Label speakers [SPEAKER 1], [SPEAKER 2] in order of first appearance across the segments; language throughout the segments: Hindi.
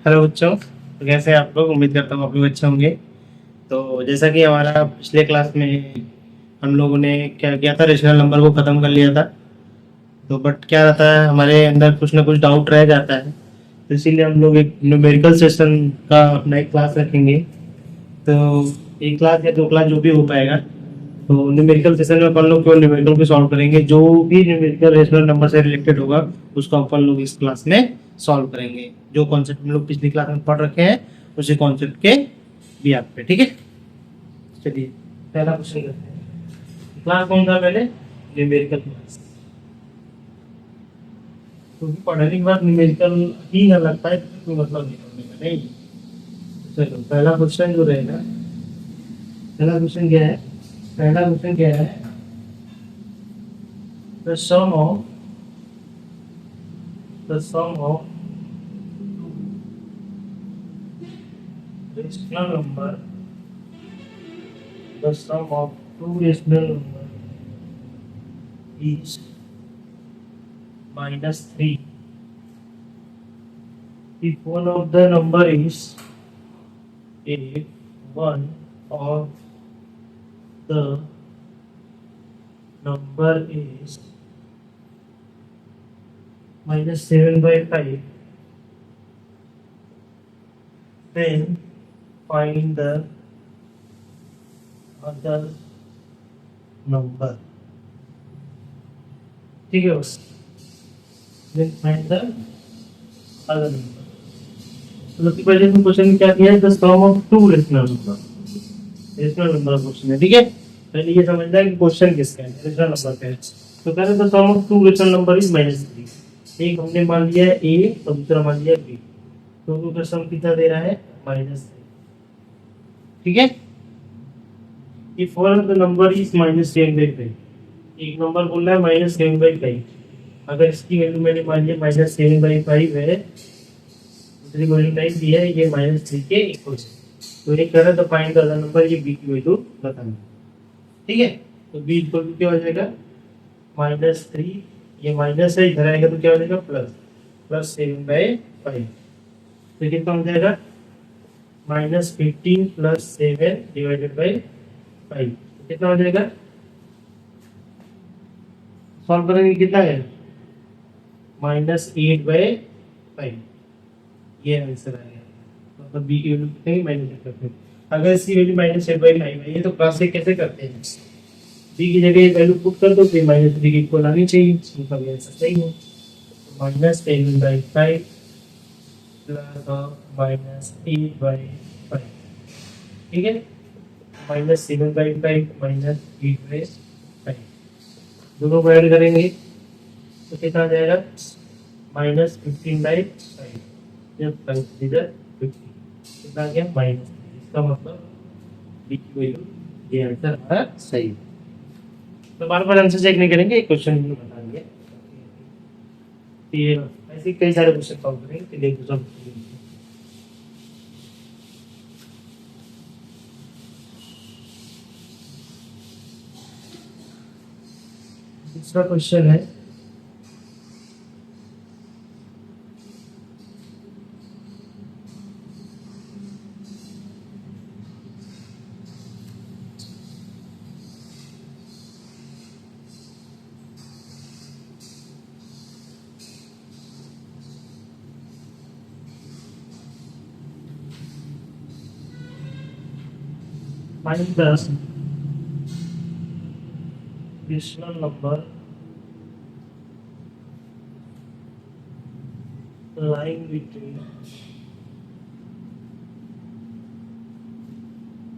[SPEAKER 1] हेलो बच्चों, तो कैसे हैं आप लोग? उम्मीद करता हूँ आप लोग अच्छे होंगे। तो जैसा कि हमारा पिछले क्लास में हम लोगों ने क्या किया था, रेशनल नंबर को ख़त्म कर लिया था। तो बट क्या रहता है, हमारे अंदर कुछ ना कुछ डाउट रह जाता है। तो इसीलिए हम लोग एक न्यूमेरिकल सेशन का अपना एक क्लास रखेंगे। तो एक क्लास या दो क्लास जो भी हो पाएगा, तो न्यूमेरिकल सेशन में अपन लोग केवल न्यूमेरिकल को सॉल्व करेंगे। जो भी न्यूमेरिकल रेशनल नंबर से रिलेटेड होगा उसको अपन लोग इस क्लास में सॉल्व करेंगे। जो कॉन्सेप्ट हम लोग पिछली क्लास में पढ़ रखे हैं उसी कॉन्सेप्ट के भी आप पे, ठीक है। चलिए पहला क्वेश्चन करते हैं। क्लास कौन था पहले? Numerical class. क्योंकि पढ़ने के बाद न्यूमेरिकल ही ना लगता है तो कोई मतलब नहीं पढ़ने का, नहीं। चलो पहला क्वेश्चन जो रहेगा, पहला क्वेश्चन क्या है? पहला क्वेश्चन क्या है? The sum of the sum of rational number, the sum of two rational number is -3 if one of the number is if one of the number is -7/5, then find the other number। ठीक है बस। then find the other number। तो सबसे पहले हम क्वेश्चन में क्या दिया है? The sum of two rational number. Rational number question है, ठीक है। पहले ये समझना है कि क्वेश्चन किसका है, रेशनल नंबर का है। तो कह रहे the sum of two rational number is -3। एक हमने मान लिया है ए और दूसरा मान लिया बी, तो उनका सम कितना दे रहा है? -3, ठीक है। If one of the number is -7/5, एक नंबर बोल रहा है -7/5। अगर इसकी वैल्यू मैंने मान लिया -7/5 है, दूसरी वैल्यू नहीं दी है, ये -3 के इक्वल है। तो ये कह रहा है तो फाइंड द अदर नंबर, ये बी की वैल्यू बताना, ठीक है। तो बी इक्वल टू क्या हो जाएगा? -3, ये माइनस है, इधर आएगा तो क्या हो जाएगा? +7/5। तो कितना हो जाएगा? -15 + 7 / 5। कितना हो जाएगा? सॉल्व करेंगे कितना है? -8/5। ये आंसर आएगा। मतलब बी की वैल्यू कितनी? -8 करते हैं। अगर इसकी वैल्यू -8/5 है तो क्लास से कैसे करते हैं? बी की जगह वैल्यू पुट कर दो, फिर -3 की इक्वल आनी चाहिए, मतलब ये आंसर सही है। -7/5 प्लस -8/5, ठीक है। -7/5 -8/5 दोनों को ऐड करेंगे तो कितना आ जाएगा? -15/5। जब 5 इधर 50 कितना आ गया? -3। इसका मतलब बी की वैल्यू, ये आंसर हमारा सही है। तो बार बार आंसर चेक नहीं करेंगे, एक क्वेश्चन में बताएंगे। ये ऐसे कई सारे क्वेश्चन सॉल्व करेंगे, फिर एक दूसरा दूसरा क्वेश्चन है। find the rational number lying between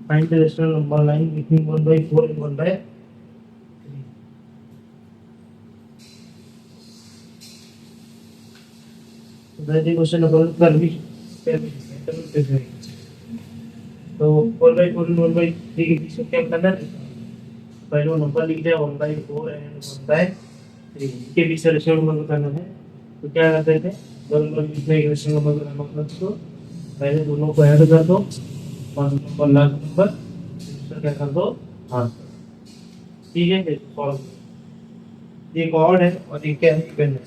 [SPEAKER 1] find the rational number lying between 1/4 and 1/3। the question about curvy तो 1/4 and 1/3 के बीच में क्या करना है? पहले वो नंबर लिख दिया 1/4 एंड 1/3 के बीच से रेशियो नंबर बताना है। तो क्या करते थे? दोनों नंबर बीच में एक रेशियो नंबर बनाना होता था। तो पहले दोनों को ऐड कर दो, फर्स्ट नंबर लास्ट नंबर, दूसरा क्या कर दो? हाँ, ठीक है। सॉल्व। एक ऑड है और एक क्या है? इवन है।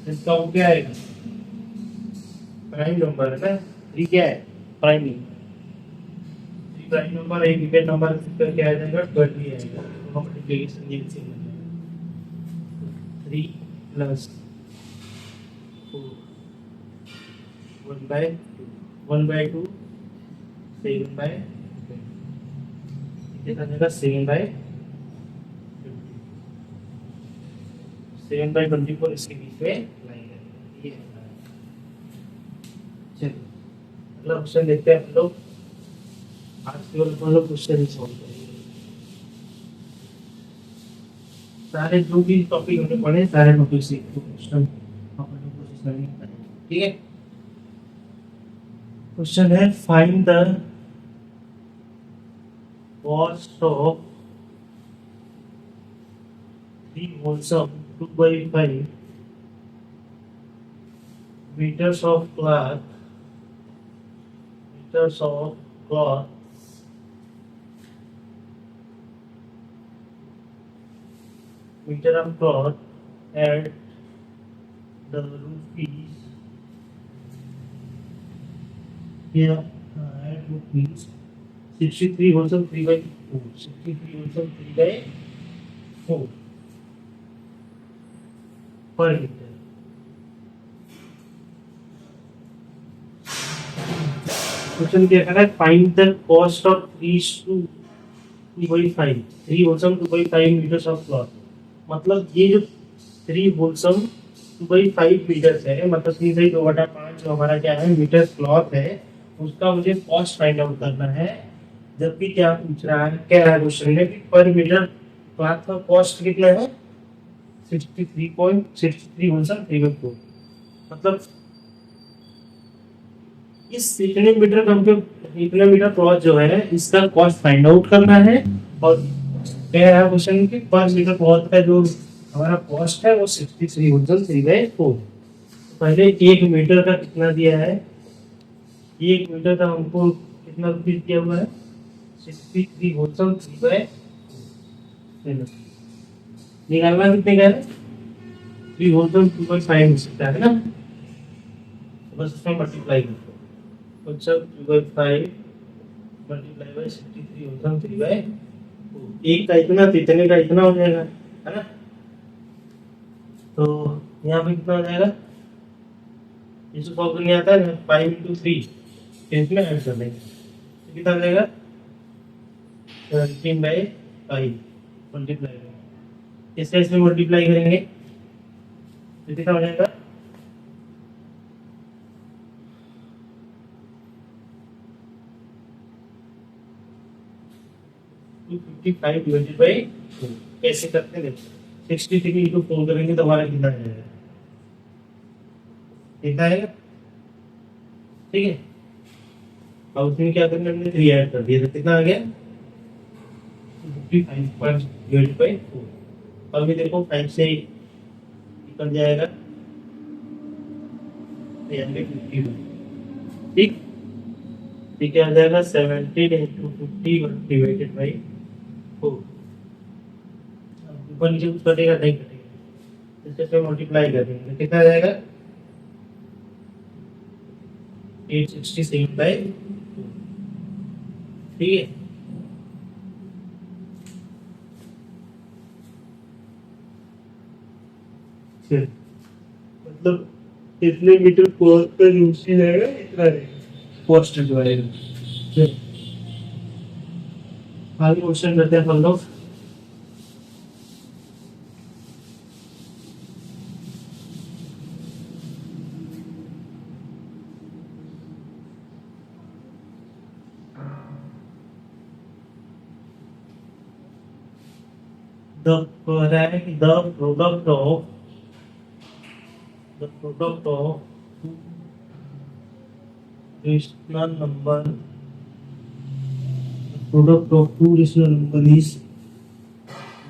[SPEAKER 1] इसका वो क्या आएगा? प्राइम नंबर है ना, 3 क्या है, प्राइम नंबर। 3 प्राइम नंबर, एक इवेंट नंबर क्या आ जाएगा, 20 आएगा। तो मल्टीप्लिकेशन ये सेम बन जाएगा, 3 प्लस 4, 1/2, 1/2, 7/20, कितना जाएगा, 7/24 इसके बीच में लाइन है, ये है। चलिए अगला क्वेश्चन देखते हैं हम लोग। आज केवल हम लोग क्वेश्चन ही सॉल्व करेंगे। सारे जो भी टॉपिक हमने पढ़े, सारे टॉपिक से क्वेश्चन अपन लोग कोशिश करेंगे करेंगे, ठीक है। क्वेश्चन है, find the cost of 3 wholesome 2/5 meters of cloth, meters of cloth meter of cloth at the rupees here at rupees 63 wholesome 3/4, 63 wholesome 3/4 per meter। Question क्या कह रहा है, find the cost of 3 wholesome 2/5 meters of cloth। मतलब ये जो 3 wholesome 2/5 मीटर्स है, मतलब 3/2/5 जो हमारा क्या है मीटर क्लॉथ है, उसका मुझे कॉस्ट फाइंड आउट करना है। जबकि क्या पूछ रहा है, क्या है क्वेश्चन में कि पर मीटर क्लॉथ का कॉस्ट कितना है, 63.63 wholesome 3/4। मतलब इस इतने मीटर इतने मीटर क्लॉथ जो है इसका कॉस्ट फाइंड आउट करना है। और कह रहा है क्वेश्चन कि पर मीटर क्लॉथ का जो हमारा कॉस्ट है वो 63 wholesome 3/4। पहले 1 मीटर का कितना दिया है, 1 मीटर का हमको कितना रुपीज दिया हुआ है, 63 wholesome 3/4। निकालना कितने का है, 3 wholesome 2/5 हो सकता है ना, तो बस इसमें मल्टीप्लाई कर दो, wholesome 2/5 मल्टीप्लाई बाय 63 wholesome 3/4। एक का इतना तो इतने का इतना हो जाएगा, है ना। तो यहाँ पे कितना हो जाएगा, इसको सॉल्व करने आता है ना, 5 × 3 इसमें ऐड कर देंगे तो कितना हो जाएगा, 17/5 मल्टीप्लाई करेंगे, इससे इसमें मल्टीप्लाई करेंगे तो कितना हो जाएगा, 255 डिवाइडेड बाई 4। कैसे करते हैं, 63 इंटू 4 करेंगे तो हमारा कितना आएगा, कितना आएगा, ठीक है। और उसमें क्या करना, हमने 3 ऐड कर दिया तो कितना आ गया, 55 डिवाइडेड बाई 4। अभी देखो 5 से निकल जाएगा, ठीक, ठीक है, आ जाएगा 17 इंटू 50 डिवाइडेड बाई 4। ऊपर नीचे कुछ कटेगा नहीं कटेगा, इससे मल्टीप्लाई कर देंगे तो कितना आ जाएगा, 867/4, ठीक है। मतलब इतने मीटर क्लॉथ का यूज ही रहेगा, इतना रहेगा कॉस्ट जो आएगा। आगे क्वेश्चन करते हैं हम लोग। The product of rational number, the product of two rational number is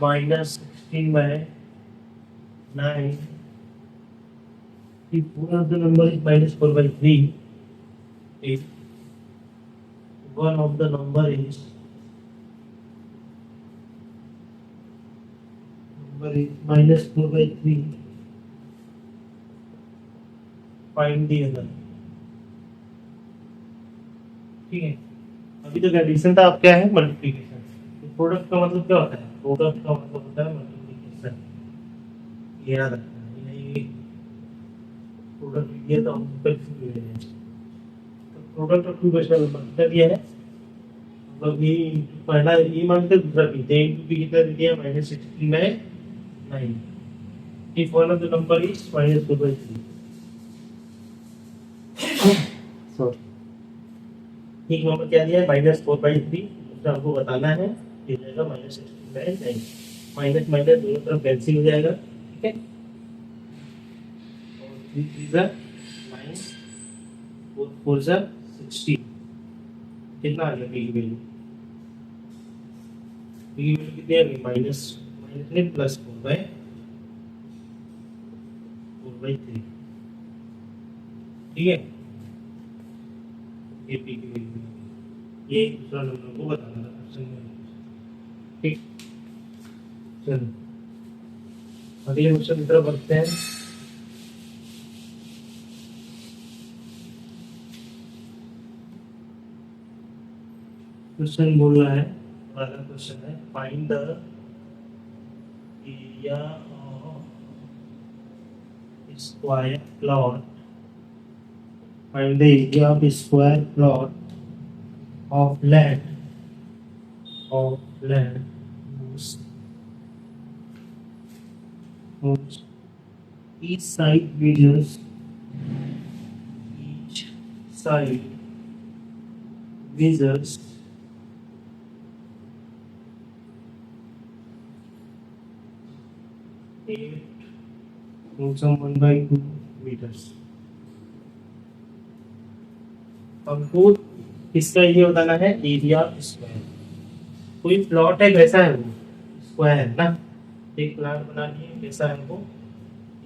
[SPEAKER 1] -16/9. If one of the number is -4/3, if one of the number is -4/3, find the other। ठीक है। अभी तो एडिशन था, अब क्या है मल्टीप्लीकेशन। तो प्रोडक्ट का मतलब क्या होता है? प्रोडक्ट का मतलब होता है मल्टीप्लीकेशन। ये याद रखना है, ये प्रोडक्ट ये तो हम कंफ्यूज हो गए हैं। तो प्रोडक्ट ऑफ टू क्वेश्चन मतलब ये है, मतलब ये पहला ये मानते दूसरा बी थे, इंटू बी कितना दे दिया -16/9। If one of the number is -4/3, sorry, एक नंबर क्या दिया है -4/3, उसका हमको बताना है, ये जाएगा -16/9। माइनस माइनस दोनों तरफ कैंसिल हो जाएगा, ठीक है। और 3 3 9, 4 4 16, कितना आ गया पी की वैल्यू? पी की वैल्यू कितनी आ गई? माइनस माइनस नहीं, +4/3, ठीक है। ये पी की वैल्यू, ये दूसरा नंबर को बताना था क्वेश्चन में, ठीक। चलो अगले क्वेश्चन की तरफ बढ़ते हैं। क्वेश्चन बोल रहा है, पहला क्वेश्चन है, find the area of square plot, find the area of square plot of land whose each side measures 8/1/2 meters। हमको इसका ये बताना है एरिया स्क्वायर। कोई प्लॉट है कैसा है वो? स्क्वायर है ना। एक प्लॉट बना लिए कैसा है वो?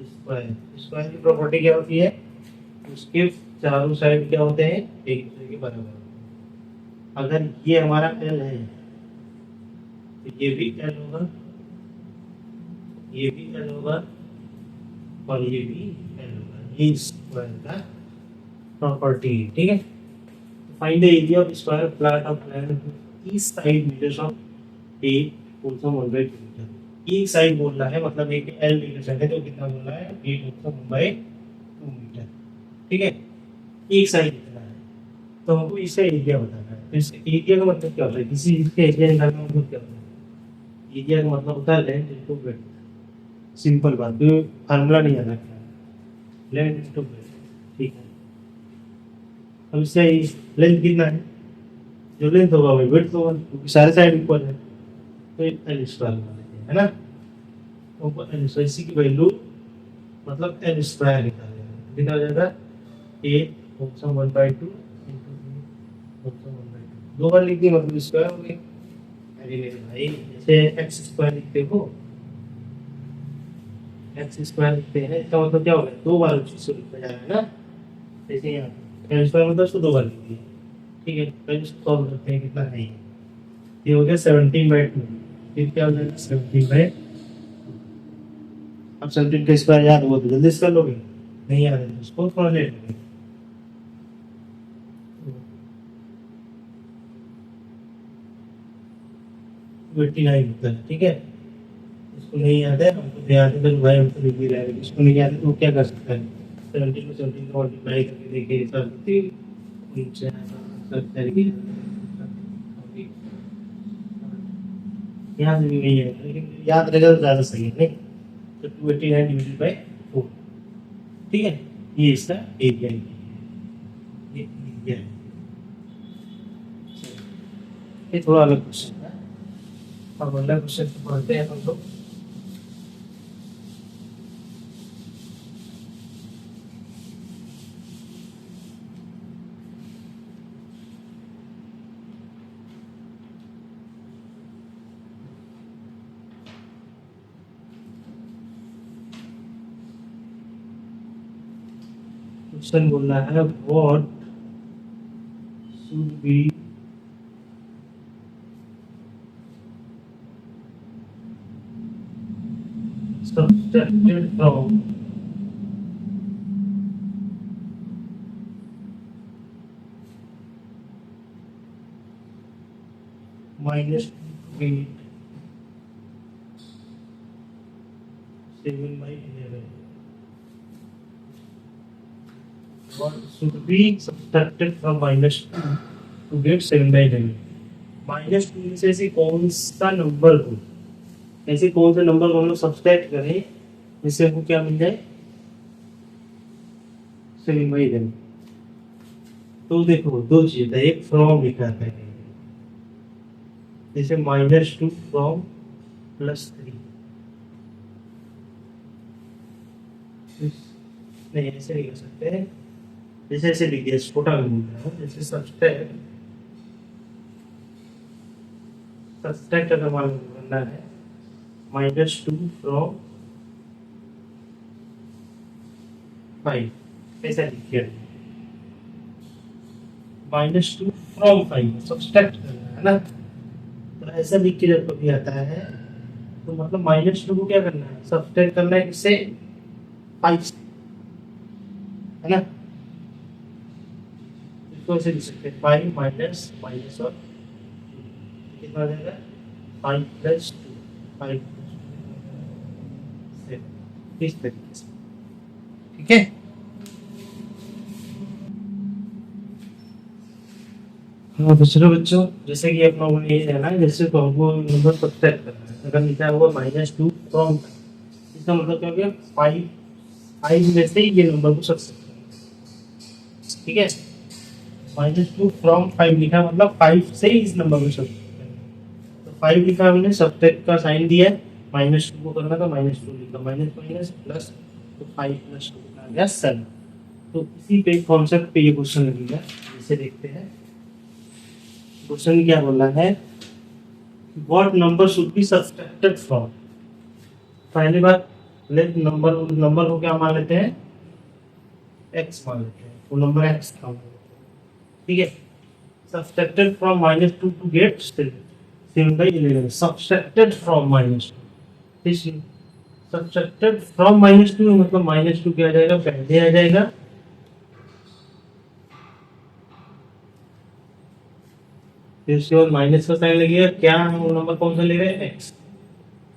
[SPEAKER 1] स्क्वायर। स्क्वायर की प्रॉपर्टी क्या होती है? उसके चारों साइड क्या होते हैं? एक दूसरे के बराबर। अगर ये हमारा एल है तो ये भी एल होगा, ये भी एल होगा, और ये भी एल होगा। ये स्क्वायर का प्रॉपर्टी है, ठीक है। Find the area of square plot of land east side meters of 8/1/2 meter. एक साइड बोल रहा है, मतलब एक एल मीटर साइड है, तो कितना बोल रहा है? 8/1/2 मीटर, ठीक है। एक साइड कितना है, तो हमको इसका एरिया बताना है। तो इस एरिया का मतलब क्या होता है? किसी चीज का एरिया निकालना मतलब क्या होता है? एरिया का मतलब होता है लेंथ इनटू ब्रेड्थ। सिंपल बात, कोई फार्मूला नहीं आता, लेंथ इनटू ब्रेड्थ, ठीक है। अब इससे लेंथ कितना है? जो लेंथ होगा वही ब्रेड्थ होगा, क्योंकि सारे साइड इक्वल है। तो एल स्क्वायर बना लेते हैं, है ना। तो एल स्क्वायर, इसी की वैल्यू मतलब एल स्क्वायर निकालेंगे, कितना हो जाएगा? 8/1/2 इंटू 8/1/2, दो बार लिख दी मतलब स्क्वायर हो गई। अरे मेरे भाई, जैसे एक्स स्क्वायर लिखते हो, एक्स स्क्वायर लिखते हैं, इसका मतलब क्या हो गया? दो बार उसी से लिखा जा रहा है ना। जैसे यहाँ एल स्क्वायर मतलब उसको दो बार लिख दिया, ठीक है। पहले इसको सॉल्व करते हैं, कितना है ये? हो गया 17/2। फिर क्या हो जाएगा? 17/2। अब 17 का स्क्वायर याद हो तो जल्दी से कर लोगे, नहीं याद है तो उसको थोड़ा लेट लगेगा। 29 होता है, ठीक है। इसको नहीं याद है, हमको तो याद है, तो भाई हमको लिख भी रहा है। इसको नहीं याद है तो वो क्या कर सकता है? 17 को 17 का मल्टीप्लाई करके देखिए, सर नीचे सर करके यहाँ से भी नहीं है, लेकिन याद रहेगा तो ज़्यादा सही है, नहीं। तो 289 डिवाइडेड बाई 4, ठीक है। ये इसका एरिया है, ये एरिया है। ये थोड़ा अलग क्वेश्चन है, अब अगला क्वेश्चन पढ़ते हैं हम लोग। क्वेश्चन बोल रहा है, what should be subtracted from -8 7/11. What should be subtracted from -2 to get 7/11? -2 में से ऐसे कौन सा नंबर हो, ऐसे कौन सा नंबर को हम लोग सब्सट्रैक्ट करें जिससे हमको क्या मिल जाए 7/11। तो देखो दो चीज है, एक फ्रॉम लिखा है जैसे -2 फ्रॉम +3, नहीं ऐसे नहीं कर सकते, जैसे ऐसे लिख दिया छोटा लिख दिया, जैसे सब्सट्रैक्ट अगर मान करना है -2 फ्रॉम 5, ऐसा लिखिए -2 फ्रॉम 5 सब्सट्रैक्ट करना है ना, तो ऐसा लिख के जब कभी आता है तो मतलब -2 को क्या करना है, सब्सट्रैक्ट करना है किससे, 5 से, है ना। इसको ऐसे लिख सकते हैं 5 माइनस माइनस और कितना आ जाएगा 5 + 2 5 7, इस तरीके से, ठीक है। हाँ तो चलो बच्चों, जैसे कि अपना वो ये है ना, जैसे तो हमको नंबर सब्सट्रैक्ट करना है, अगर लिखा हुआ -2 फ्रॉम, इसका मतलब क्या हो गया 5 में से ये नंबर को सब्सट्रैक्ट करना, ठीक है। -2 फ्रॉम 5 लिखा मतलब 5 से इस नंबर को सब्सट्रैक्ट करना, तो 5 लिखा हमने, सब्सट्रैक्ट का साइन दिया है, -2 को करना था, -2 लिखा, माइनस माइनस प्लस, तो 5 + 2 आ गया 7। तो इसी पे कॉन्सेप्ट पे ये क्वेश्चन लगेगा, इसे देखते हैं। क्वेश्चन क्या बोला है, what number should be subtracted from. पहली बात, लेट नंबर को क्या मान लेते हैं, x मान लेते हैं, वो नंबर x का मान लेते हैं, ठीक है। Subtracted from -2 to get 7/11, subtracted from -2, subtracted from -2 मतलब -2 क्या आ जाएगा, पहले आ जाएगा, फिर उसके बाद माइनस का साइन लगेगा, क्या हम नंबर कौन सा ले रहे हैं, x,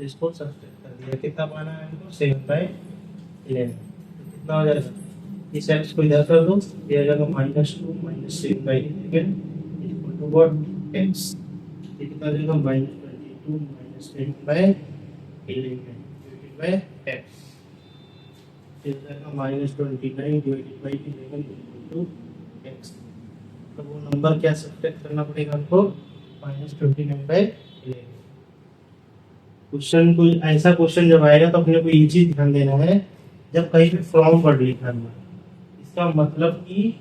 [SPEAKER 1] इसको सब्सट्रैक्ट कर दिया, कितना पाना है हमको 7/11, तो कितना हो जाएगा, इस x को इधर कर दो, ये आ जाएगा -2 - 7/11 इक्वल टू व्हाट, x, ये कितना आ जाएगा -22 - 7/11 डिवाइडेड बाय x, ये आ जाएगा -29 divided by 11 equal to x। तो वो नंबर क्या सब्सट्रैक्ट करना पड़ेगा हमको, -29/11। क्वेश्चन को ऐसा क्वेश्चन जब आएगा तो अपने को ये चीज ध्यान देना है, जब कहीं पे फ्रॉम वर्ड लिखा हुआ है इसका मतलब कि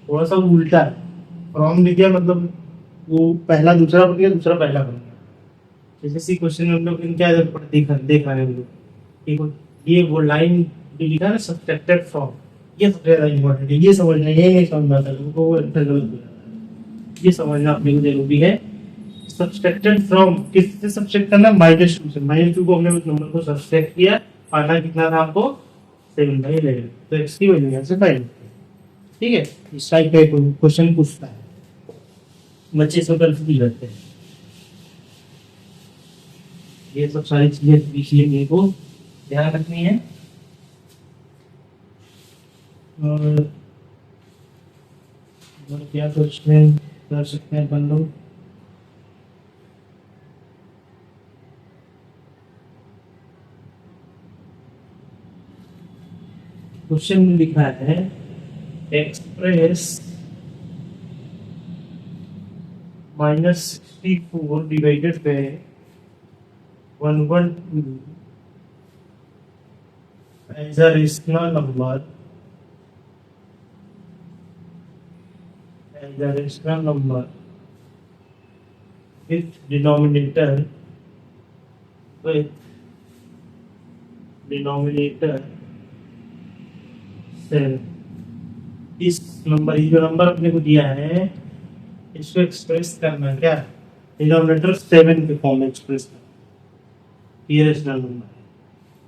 [SPEAKER 1] थोड़ा सा उल्टा है, फ्रॉम लिख दिया मतलब वो पहला दूसरा बन गया, दूसरा पहला बन गया। जैसे क्वेश्चन में हम लोग क्या देखा है हम लोग, ये वो लाइन जो लिखा है ना सब्सट्रैक्टेड फ्रॉम, ये सबसे ज्यादा इम्पोर्टेंट है, ये समझना, ये नहीं समझना था उनको, वो गलत हो जाता है, ये समझना अपने को जरूरी है। सब्सट्रैक्टेड फ्रॉम किससे सब्सट्रैक्ट करना, -2 से, -2 को हमने उस नंबर को सब्सट्रैक्ट किया, पाना कितना था हमको 7/11, तो x की वैल्यू यहाँ से फाइंड, ठीक है। इस टाइप का क्वेश्चन पूछता है, बच्चे सब कंफ्यूज रहते हैं, ये सब सारी चीजें इसलिए मेरे को ध्यान रखनी है। और क्या क्वेश्चन कर सकते हैं अपन लोग, क्वेश्चन में लिखा है express -64 divided by 112 as a rational number, as a rational number with denominator 7। इस नंबर, ये जो नंबर अपने को दिया है इसको एक्सप्रेस करना है, क्या डिनोमिनेटर 7 के फॉर्म में एक्सप्रेस करना, ये रेशनल नंबर है।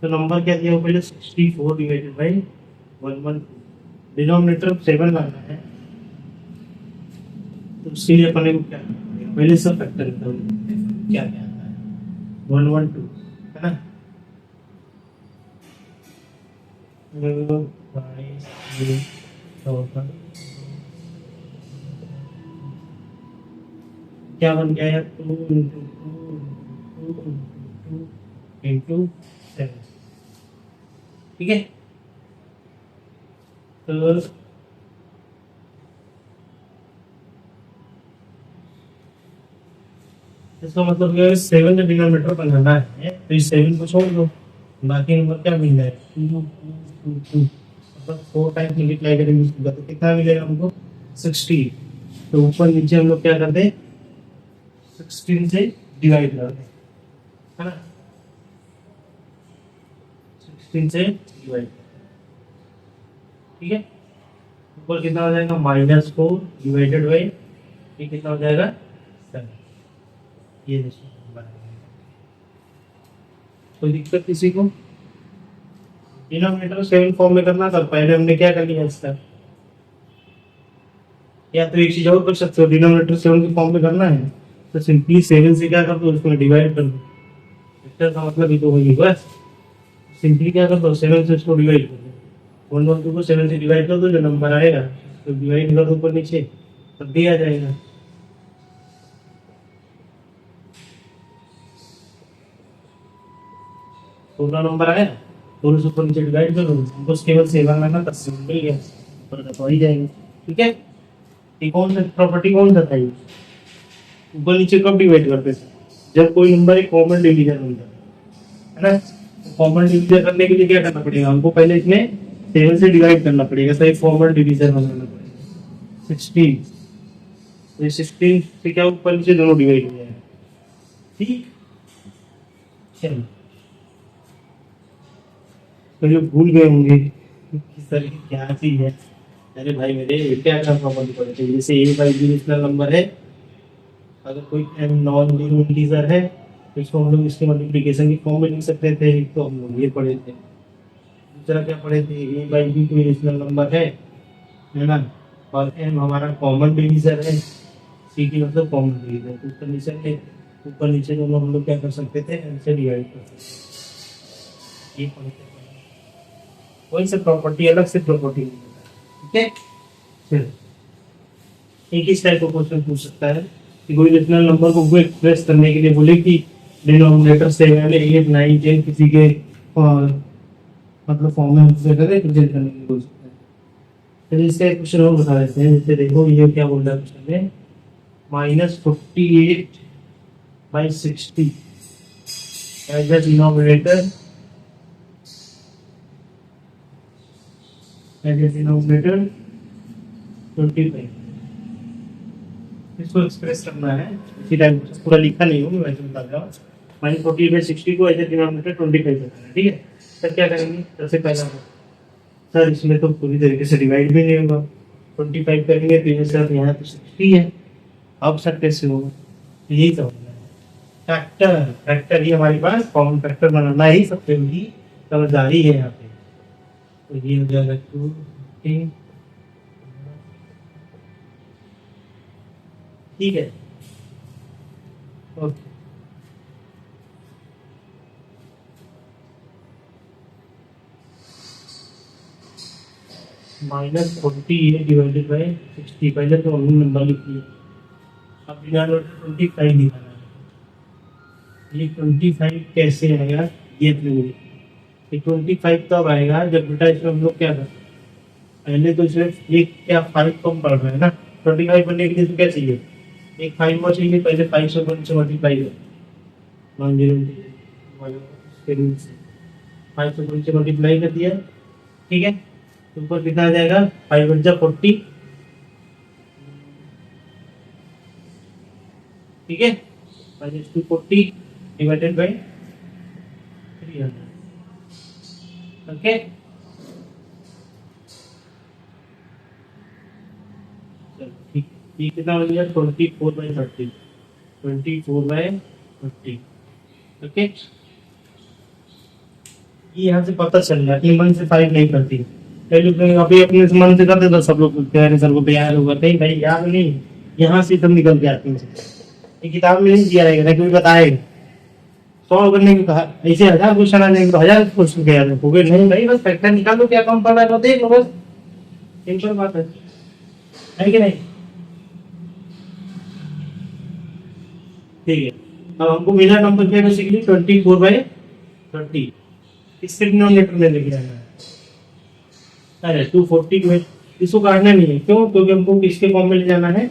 [SPEAKER 1] तो नंबर क्या दिया, पहले 64 डिवाइडेड बाई 112, डिनोमिनेटर 7 लाना है, तो उसके लिए अपने को क्या करना पड़ेगा, पहले सब फैक्टर करो, क्या क्या आता है 112 है ना। 22 14 क्या बन गया यार 2 into 2 into 2 into 7 ठीक है। तो इसका मतलब क्या है 7 का डिनोमिनेटर बनाना है तो इस 7 को छोड़ दो बाकी नंबर क्या मिल जाएगा 2 मतलब 4 टाइम्स मल्टीप्लाई करेंगे इसको तो कितना मिलेगा हमको 60। तो ऊपर नीचे हम लोग क्या करते हैं 16 से डिवाइड करते हैं है ना 16 से डिवाइड ठीक है। ऊपर कितना हो जाएगा -4 डिवाइडेड बाई ये कितना हो जाएगा 7 ये देखो कोई दिक्कत किसी को डिनोमिनेटर 7 फॉर्म में करना था पहले हमने क्या कर लिया इसका या तो एक चीज और कर सकते हो डिनोमिनेटर 7 के फॉर्म में करना है तो सिंपली 7 से क्या कर दो उसको डिवाइड कर दो वेक्टर का मतलब ही तो वही होगा सिंपली क्या कर दो 7 से इसको डिवाइड कर दो 112 को 7 से डिवाइड कर दो जो नंबर आएगा तो डिवाइड कर दो ऊपर नीचे तब भी आ जाएगा। पूरा नंबर आया और उस ऊपर नीचे डिवाइड करो उनको केवल सेवा करना तब से मिल गया और तो ही जाएगा ठीक है। ये कौन सा प्रॉपर्टी कौन सा था ये ऊपर नीचे कब डिवाइड करते थे जब कोई नंबर एक कॉमन डिवीजन होता है ना। कॉमन डिवीजन करने के लिए क्या करना पड़ेगा हमको पहले इसमें 7 से डिवाइड करना पड़ेगा सही कॉमन डिवीजन बनाना पड़ेगा 16 तो 16 से क्या ऊपर नीचे दोनों डिवाइड हो जाएगा ठीक। चलो तो जो भूल गए होंगे किस तरह की क्या चीज है अरे भाई मेरे क्या करना पड़ता है जैसे ए बाई बी नेशनल नंबर है अगर कोई एम नॉन जीरो इंटीजर है तो इसको हम लोग इसके मल्टीप्लिकेशन की फॉर्म में लिख सकते थे एक तो हम लोग ये पढ़े थे दूसरा क्या पढ़े थे ए बाई बी कोई रेशनल नंबर है ना और एम हमारा कॉमन डिवीजर है सी की मतलब कॉमन डिवीजर तो ऊपर नीचे दोनों हम लोग क्या कर सकते थे एम से डिवाइड कर सकते ये पढ़े थे वही से प्रॉपर्टी अलग से प्रॉपर्टी ठीक है। फिर एक ही टाइप का क्वेश्चन पूछ सकता है कि कोई रेशनल नंबर को एक्सप्रेस करने के लिए बोले कि डिनोमिनेटर 7 8 9 10 किसी के मतलब फॉर्म में रिप्रेजेंट करने के लिए बोल सकता है। फिर इसका एक क्वेश्चन और बता देते हैं जैसे देखो ये क्या बोल रहा है क्वेश्चन में -48/60 as the denominator as a denominator 25 इसको एक्सप्रेस करना है इसी टाइम पूरा लिखा नहीं हूँ मैं वैसे बता रहा हूँ -48/60 को एज ए डिनोमिनेटर 25 करना है ठीक है। सर क्या करेंगे सबसे पहला सर इसमें तो पूरी तरीके से डिवाइड भी नहीं होगा 25 करेंगे तो ये सर यहाँ तो 60 है अब सर कैसे होगा यही समझना है फैक्टर ही हमारे पास कॉमन फैक्टर बनाना ही सबसे बड़ी समझदारी है यहाँ पे तो ये हो जाएगा 2 ठीक है ओके -40 डिवाइडेड बाई 60 पहले तो हमने नंबर लिख लिया अब डिनोमिनेटर 25 निकालना है ये 25 कैसे आएगा ये अपने 25 तब आएगा जब बेटा इसमें हम लोग क्या करते पहले तो सिर्फ एक क्या 5 कम पड़ रहा है ना 25 बनने के लिए तो क्या चाहिए एक 5 और चाहिए पहले 5 से मल्टीप्लाई कर नॉन जीरो इसके रूल से 5 से मल्टीप्लाई कर दिया ठीक है तो ऊपर कितना आ जाएगा 5 बचा 40 ठीक है -240 डिवाइडेड बाई 300 ओके चलो ठीक ये कितना हो गया 24/30 24/30 ओके ये यहाँ से पता चल रहा है कि मन से 5 नहीं करती पहले अभी अपने मन से करते तो सब लोग कह रहे सर को याद होगा नहीं भाई याद नहीं यहाँ से तब निकल के आती है ये किताब में नहीं दिया रहेगा ना, कोई बताएगा 100 करने को कहा, ऐसे 1000 क्वेश्चन आ जाएंगे तो 1000 क्वेश्चन क्या रखोगे? नहीं भाई, बस फैक्टर निकालो क्या कम पड़ रहा है तो देख लो, बस सिंपल बात है कि नहीं? ठीक है, अब हमको मिला नंबर क्या बेसिकली 24/30, इसके डिनोमिनेटर में लेके आना है। अरे 240 में इसको काटना नहीं है, क्यों? क्योंकि हमको किसके फॉर्म में ले जाना है,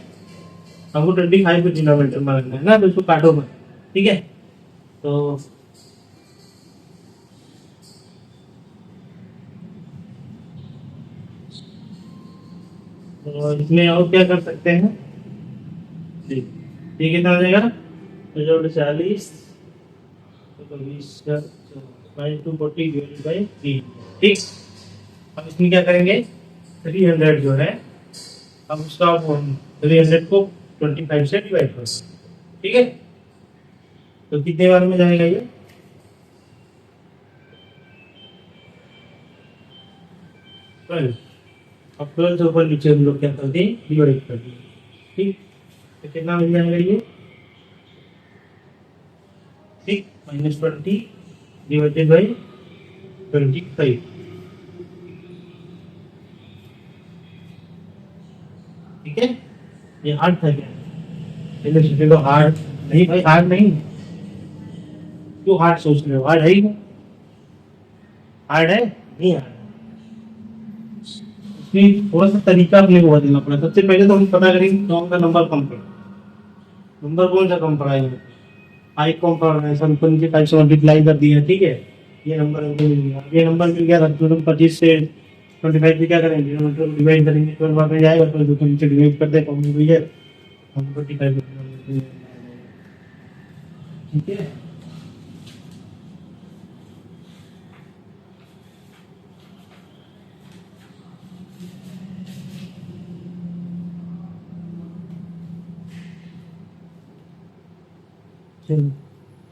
[SPEAKER 1] हमको 25 को डिनोमिनेटर में रखना है ना, तो इसको काटो मत, ठीक है? तो इसमें और क्या कर सकते हैं जी, ये कितना हो जाएगा? तो जो 40 तो 20/240 डिवाइडेड बाई 3, ठीक। अब इसमें क्या करेंगे, 300 जो है, अब उसका 300 को 25 से डिवाइड करो, ठीक है? तो कितने बार में जाएगा ये? 12। अब 12 से ऊपर नीचे हम लोग क्या कर दिए, डिवाइड कर दिए, ठीक। तो कितना मिल जाएगा ये, ठीक, -20 डिवाइडेड बाई 25, ठीक है? ये हार्ड था क्या? पहले सोचे लो हार्ड, नहीं भाई हार्ड नहीं। क्यों हार्ड सोच रहे हो, हार्ड है ही नहीं, हार्ड है नहीं हार्ड। इसमें थोड़ा सा तरीका अपने को बदलना पड़ा। सबसे पहले तो हम पता करेंगे कौन सा नंबर कम पड़ा, नंबर कौन सा कम पड़ा है, आई कम पड़ रहा है, संपन्न के 5 से मल्टीप्लाई कर दिया, ठीक है? ये नंबर हमको मिल गया, ये नंबर मिल गया, तो हम 25 से 25 से क्या करेंगे, डिवाइड करेंगे, 12 बार में जाएगा, तो दो नीचे डिवाइड कर दे, कम हुई है, हम 25, ठीक है? चलो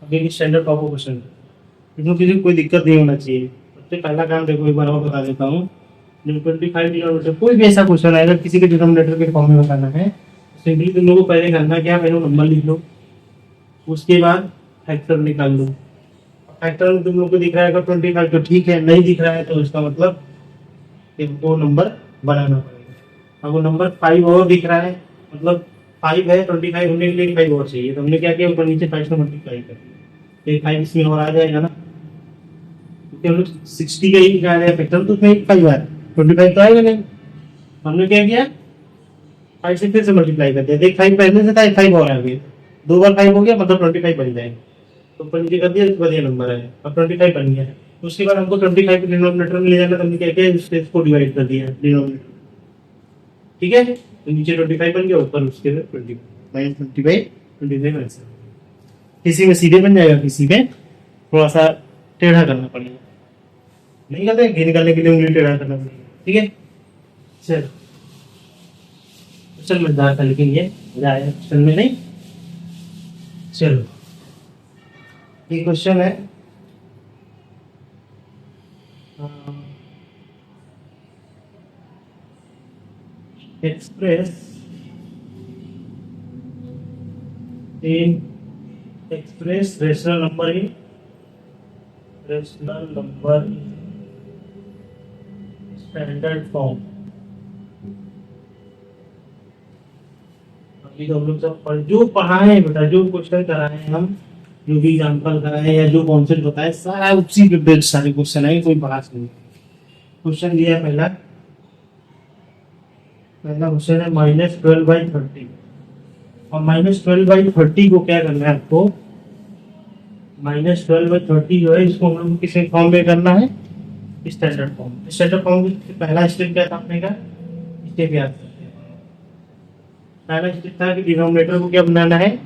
[SPEAKER 1] अगले स्टैंडर्ड टॉप क्वेश्चन, इसमें किसी को कोई दिक्कत नहीं होना चाहिए। सबसे पहला काम देखो, एक बार और बता देता हूँ। जब 25 डिनोमिनेटर, कोई भी ऐसा क्वेश्चन आएगा किसी के डिनोमिनेटर के फॉर्म में बताना है, सिंपली तुम लोगों को पहले करना क्या, पहले नंबर लिख लो, उसके बाद फैक्टर निकाल लो। फैक्टर में तुम लोग को दिख रहा है अगर 25 तो ठीक है, नहीं दिख रहा है तो इसका मतलब इनको नंबर बनाना पड़ेगा। अब वो नंबर 5 और दिख रहा है, मतलब 5 है, 25 होने के लिए 5 और चाहिए, तो हमने क्या किया, ऊपर नीचे 5 से मल्टीप्लाई कर दिया, तो 5 इसमें और आ जाएगा ना, क्योंकि हम लोग 60 का ही निकाल रहे हैं फैक्टर, तो उसमें 5 आ रहा है, 25 तो आएगा नहीं। हमने क्या किया, 5 से फिर से मल्टीप्लाई कर दिया, देख 5 पहले से था, 5 और आ गया, 2 बार 5 हो गया, मतलब 25 बन जाएगा। तो ऊपर नीचे कर दिया, उसके बाद ये नंबर है, अब 25 बन गया है। तो उसके बाद हमको 25 को डिनोमिनेटर में ले जाना, तो हमने क्या किया, इसको डिवाइड कर दिया डिनोमिनेटर, ठीक है? तो नीचे 25 बन गया, ऊपर उसके 20 -25, 25 ऐसे। किसी में सीधे बन जाएगा, किसी में थोड़ा सा टेढ़ा करना पड़ेगा, नहीं करते घी निकालने के लिए उंगली टेढ़ा करना पड़ेगा, ठीक है? चल क्वेश्चन मजेदार था, लेकिन ये मजा आया क्वेश्चन में, नहीं? चलो ये क्वेश्चन है, express Inn Express rational number in standard form. अभी तो हम लोग सब जो पढ़ाए हैं बेटा, जो क्वेश्चन कराए हैं हम, जो भी एग्जाम्पल कराए हैं या जो कॉन्सेप्ट बताए, सारा उसी पे बेस्ड सारे क्वेश्चन है, कोई बहस नहीं। क्वेश्चन दिया है पहला, पहला क्वेश्चन है -12/30, और -12/30 को क्या करना है आपको, -12/30 जो है इसको हम लोग किस फॉर्म में करना है, स्टैंडर्ड फॉर्म। स्टैंडर्ड फॉर्म पहला स्टेप क्या था अपने का, स्टेप याद करते हैं। पहला स्टेप था कि डिनोमिनेटर को क्या बनाना है,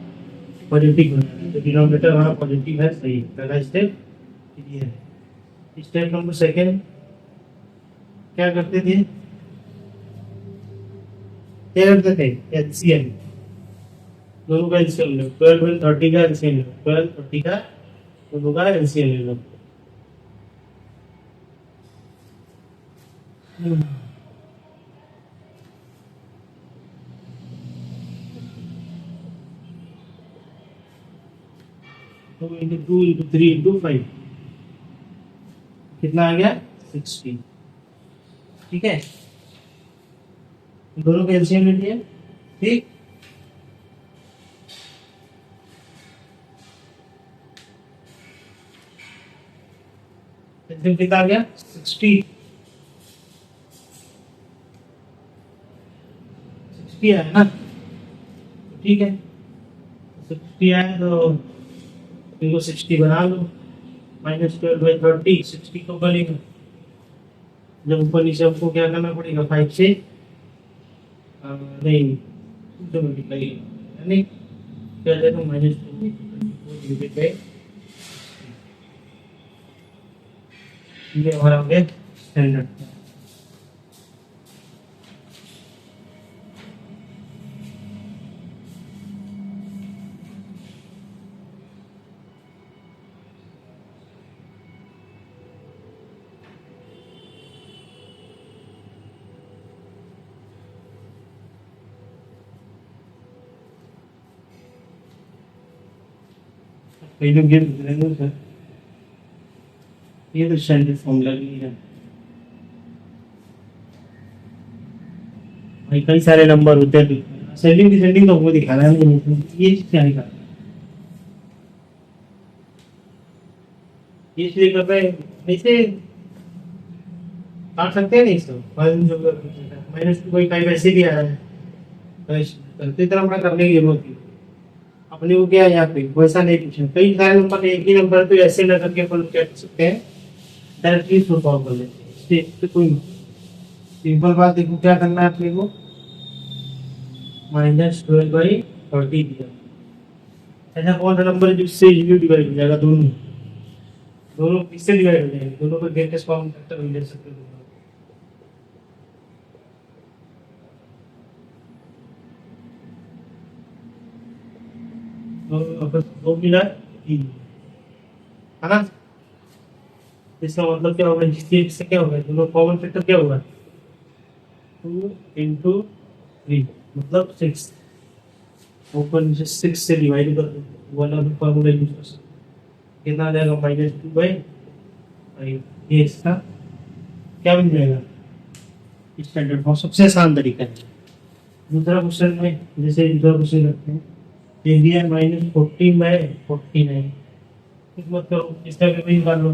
[SPEAKER 1] पॉजिटिव बनाना है, तो डिनोमिनेटर हमारा पॉजिटिव है, सही, पहला स्टेप ये है। स्टेप नंबर सेकेंड क्या करते थे, क्या करते थे, एलसीएम, दोनों का एलसीएम लो, 12/30 का एलसीएम लो, 12/30 का दोनों का एलसीएम ले लो। Two into two into three into five, कितना आ गया 60। ठीक है, दोनों का एलसीएम ले लिया। ठीक, एलसीएम कितना आ गया 60। 60 आया ना, ठीक है, 60 आया तो इनको 60 बना लो, -12/30, 60 तो बनेगा। जब ऊपर नीचे हमको क्या करना पड़ेगा, 5 से नहीं, टू से मल्टीप्लाई, यानी क्या जाएगा -2 डिवाइड, ये हमारा हो गया स्टैंडर्ड। कई लोग ये पूछ रहे हैं सर, ये तो स्टैंडर्ड फॉर्मूला नहीं है भाई, कई सारे नंबर होते हैं, सेंडिंग डिसेंडिंग तो हमको दिखाना है नहीं, ये चीज क्या है, ये इसलिए कर रहे हैं ऐसे काट सकते हैं नहीं इसको, -2 कोई कहीं वैसे भी आ रहा है, तो इतना बड़ा करने की जरूरत नहीं, अपने को क्या है यहाँ पे वैसा नहीं पूछना, कई सारे नंबर एक ही नंबर तो ऐसे न करके अपन क्या कर सकते हैं, डायरेक्टली सॉल्व कर लेते हैं, इससे कोई सिंपल बात। देखो क्या करना है अपने को, -12/30 दिया, ऐसा कौन सा नंबर है जिससे इजीली डिवाइड हो जाएगा, दोनों दोनों किससे डिवाइड हो जाएंगे, दोनों को ग्रेटेस्ट कॉमन फैक्टर ले सकते हो, दो मिला 3 है ना, इसका मतलब क्या होगा, इससे क्या होगा, दोनों कॉमन फैक्टर क्या होगा, 2 × 3 मतलब 6, ऊपर से 6 से डिवाइड कर दो, वाला भी फॉर्मूला यूज कर सकते, कितना आ जाएगा -2/5, ये इसका क्या बन जाएगा स्टैंडर्ड फॉर्म, सबसे आसान तरीका है। दूसरा क्वेश्चन में जैसे दूसरा क्वेश्चन रखते हैं, ये दिया है -14/49, मत करो, इसका भी वही निकाल लो,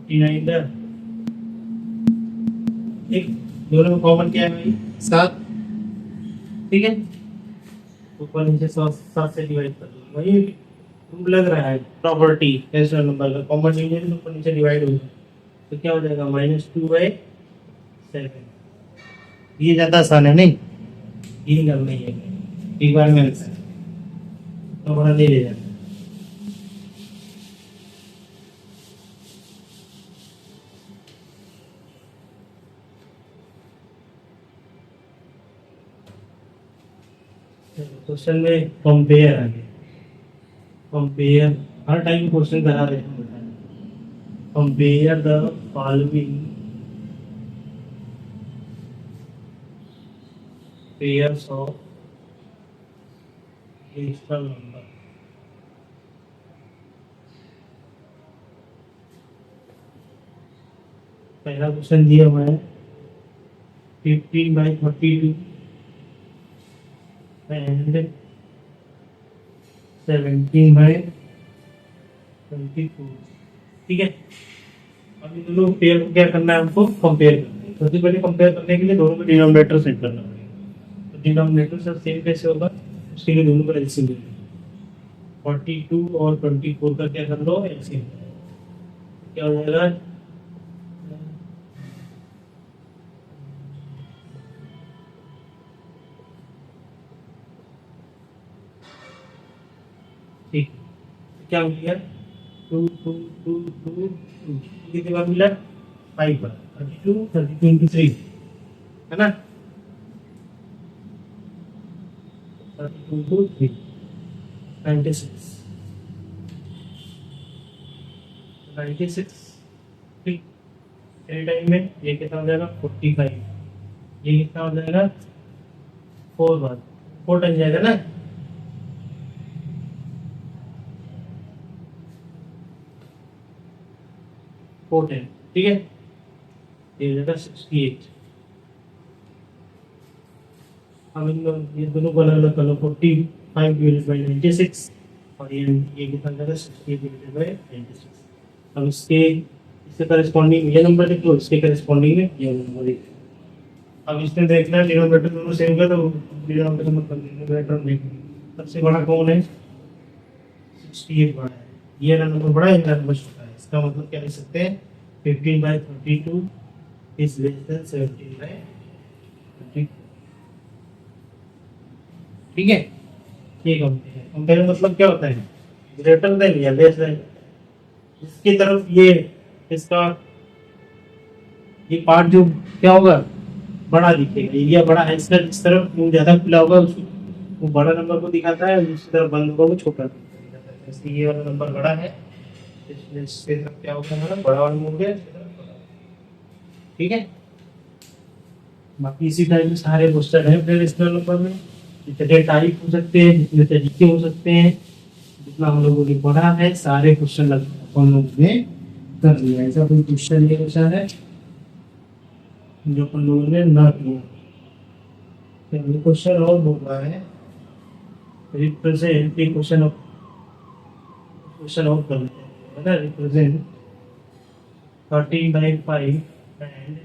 [SPEAKER 1] 49 इधर, एक दोनों में कॉमन क्या है भाई 7, ठीक है, ऊपर नीचे 7 से डिवाइड कर दो, वही लग रहा है प्रॉपर्टी, ऐसा नंबर का कॉमन डिवीजन ऊपर नीचे डिवाइड हो जाए तो क्या हो जाएगा -2/7, ये ज़्यादा आसान है नहीं, ये करना ही है, एक बार में तो बड़ा नहीं ले जाना, क्वेश्चन में कंपेयर आ गया, कंपेयर हर टाइम क्वेश्चन करा रहे हैं, compare the following pairs of rational number, पहला क्वेश्चन दिया हुआ है 15/32 and 17/24, ठीक है। अब इन दोनों पेयर को क्या करना है, हमको कंपेयर करना है, सबसे पहले कंपेयर करने के लिए दोनों का डिनोमिनेटर सेट करना पड़ेगा, तो डिनोमिनेटर सर सेम कैसे होगा, उसके लिए दोनों का एलसीएम ले लो, 42 और 24 का क्या कर लो एलसीएम, क्या हो जाएगा, ठीक, क्या मिल गया 2 2 2 2 कितने बार मिला 5 बार, 32 इंटू 3 है ना, 32 इंटू 3 96, 96, ठीक, एनी टाइम में ये कितना हो जाएगा 45, ये कितना हो जाएगा 4 बार, 4 टाइम जाएगा ना, 410, ठीक है, ये हो जाएगा 68। अब इन ये दोनों को अलग अलग कर लो, 45 डिवाइडेड बाई 96, और ये कितना जाएगा 68 डिवाइडेड बाई 96। अब इसके करस्पॉन्डिंग ये नंबर लिख लो, इसके करस्पॉन्डिंग में ये नंबर लिख लो। अब इसमें देखना है डिनोमिनेटर दोनों सेम का, तो डिनोमिनेटर मतलब डिनोमिनेटर देखना सबसे बड़ा कौन है, 68 बड़ा है, ये वाला नंबर बड़ा है, ये नंबर छोटा है, इसका मतलब क्या लिख सकते हैं, 15/32 इज लेस देन 17/32, ठीक है। ये कंपेयर मतलब क्या होता है, ग्रेटर देन या लेस देन, इसकी तरफ ये इसका ये पार्ट जो क्या होगा, बड़ा दिखेगा, एरिया बड़ा है इसका, जिस तरफ मुंह ज्यादा खुला होगा उसको वो बड़ा नंबर को दिखाता है, दूसरी तरफ बंद होगा वो छोटा दिखाता है, इसलिए ये वाला नंबर बड़ा है, इसलिए इसके तरफ क्या होगा हमारा बड़ा वाला मुंह है, ठीक है। बाकी इसी टाइप में सारे क्वेश्चन है फिर इस नंबर में, जितने टाइप हो सकते हैं, जितने तरीके हो सकते हैं, जितना हम लोगों ने पढ़ा है सारे क्वेश्चन हम लोगों ने कर लिया। ऐसा कोई क्वेश्चन ये बचा है जो अपन लोगों ने ना किया। क्वेश्चन और बोल रहा है, रिप्रेजेंट क्वेश्चन और कर लेते हैं, है ना, रिप्रेजेंट 13/5 एंड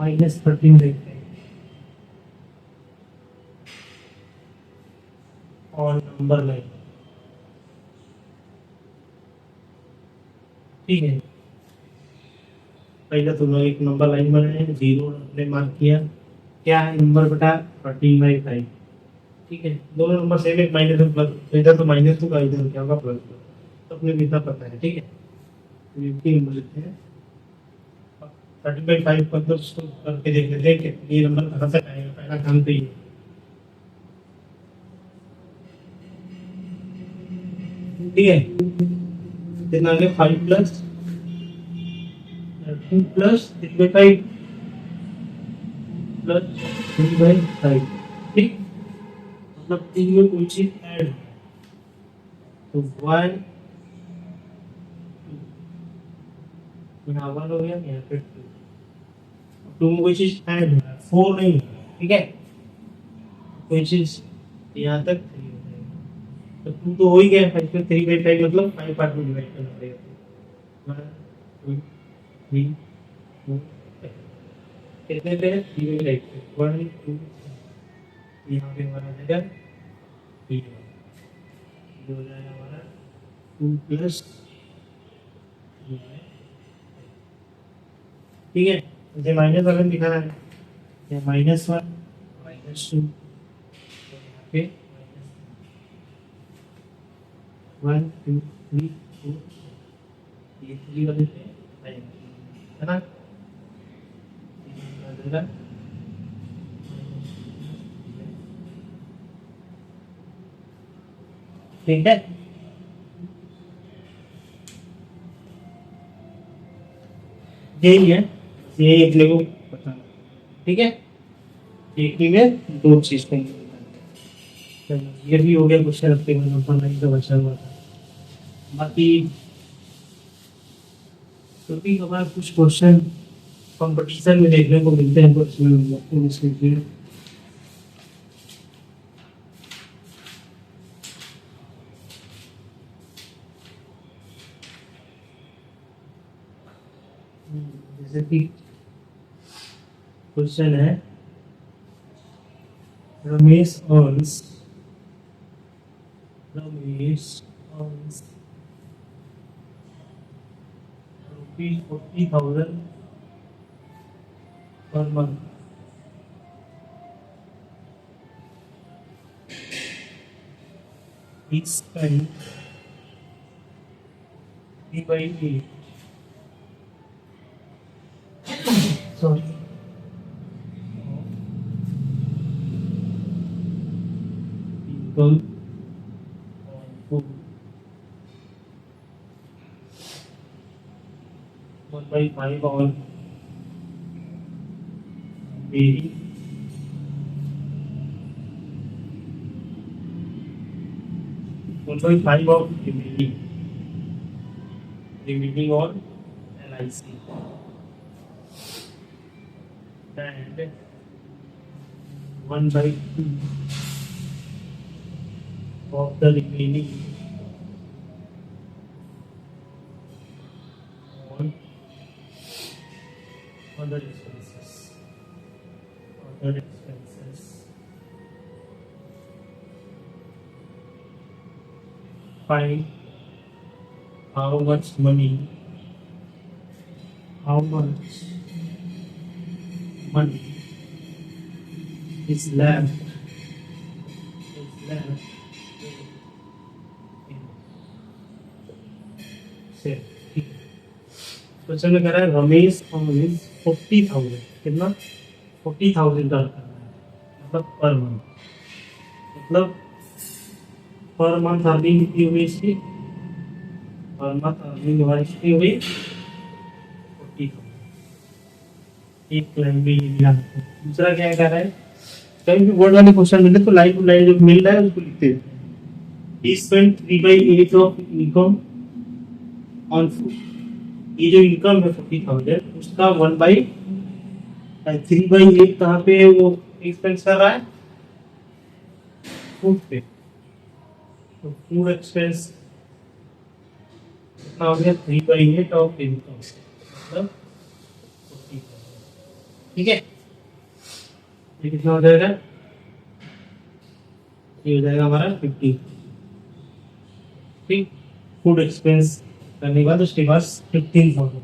[SPEAKER 1] -13/5 और नंबर लाइन, ठीक है। पहले तो लोग एक नंबर लाइन बनाए, जीरो ने मार्क किया, क्या है नंबर बेटा 13/5, ठीक है। दोनों नंबर सेम, एक माइनस में प्लस, इधर तो माइनस होगा, इधर क्या होगा प्लस, तो अपने को इतना पता है, ठीक है। तो ये तीन नंबर लिखते हैं, 13/5 को तो उसको करके देख लेते हैं कि ये नंबर कहाँ तक आएगा, पहला काम तो ये, ठीक है। कितना आ गया 5 प्लस 2 प्लस 3/5 प्लस 3/5, ठीक, मतलब तीन में कोई चीज ऐड है तो 1 यहाँ 1 हो गया, यहाँ पे 2 में कोई चीज ऐड है, 4 नहीं, ठीक है, कोई चीज यहाँ तक 3 हो जाएगा, तो 2 तो हो ही गया, 5 में 3/5 मतलब 5 पार्ट में डिवाइड करना पड़ेगा, 1 2 3 4 कितने पे है 3/5 पे 1 2, यहाँ पे हमारा आ जाएगा 3, जो हो जाएगा हमारा 2 प्लस, ठीक है। मुझे माइनस वन दिखाना है, या -1 -2, यहाँ पे -1 2 3 4, ये 3 वाले पे है ना, ठीक है। यही है, यही अपने को बताना, ठीक है। एक ही में दो चीज को, ये भी हो गया क्वेश्चन अपने नंबर लाइन का बचा हुआ था। बाकी कभी कभार कुछ क्वेश्चन कंपटीशन में देखने को मिलते हैं, जैसे कि क्वेश्चन है, Ramesh earns ₹40,000 per month. He spent 3/8. Sorry. People on food. 1/5 on मेरी 1/5 of remaining on LIC and 1/2 of the remaining on other expenses. Other expenses. Find how much money is left in say question में कह रहा है रमेश earns 40,000 कितना 40,000 का मतलब पर मंथ मतलब पर मंथ अर्निंग कितनी हुई इसकी पर मंथ अर्निंग हमारी कितनी हुई 40,000 एक लाइन में ये मिला दूसरा क्या कह रहा है कहीं भी वर्ड वाले क्वेश्चन मिले तो लाइन टू लाइन जो मिल रहा है उसको लिखते हैं he spent 3/8 of income on food ये जो इनकम है 40,000 उसका 3/8 कहाँ पे वो एक्सपेंस कर रहा है फूड पे तो फूड एक्सपेंस कितना हो गया 3/8 ऑफ इनकम मतलब 40,000 ठीक है ये कितना हो जाएगा ये हो जाएगा हमारा 50 ठीक फूड एक्सपेंस करने के बाद उसके बाद 15,000